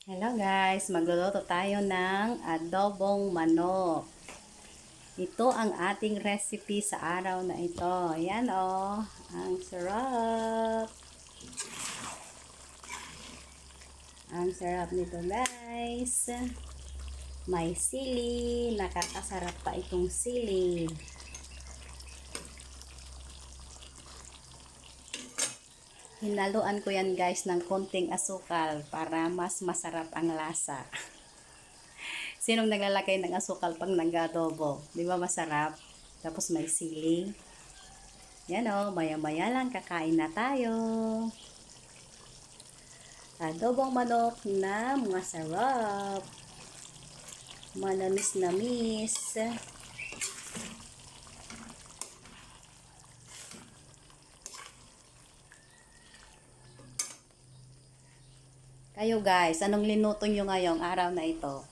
Hello guys, magluluto tayo ng adobong manok. Ito ang ating recipe sa araw na ito. Ayan oh, ang sarap. Ang sarap nito guys. May sili, nakakasarap pa itong sili. Hinaluan ko yan guys ng konting asukal para mas masarap ang lasa. Sinong naglalagay ng asukal pang nag-adobo? Di ba masarap? Tapos may sili. Yan o, maya-maya lang kakain na tayo. Adobong manok na masarap. Manamis-namis. Kayo guys, anong linuto nyo ngayong araw na ito?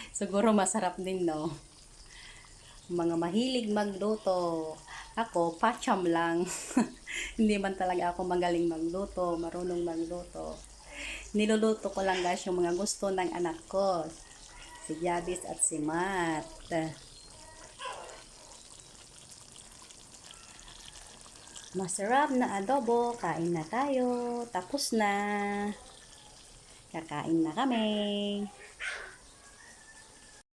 Siguro masarap din, no? Mga mahilig magluto. Ako, pacham lang. Hindi man talaga ako magaling magluto, marunong magluto. Niluluto ko lang guys yung mga gusto ng anak ko. Si Jabis at si Matt. Masarap na adobo. Kain na tayo. Tapos na. Kakain na kami.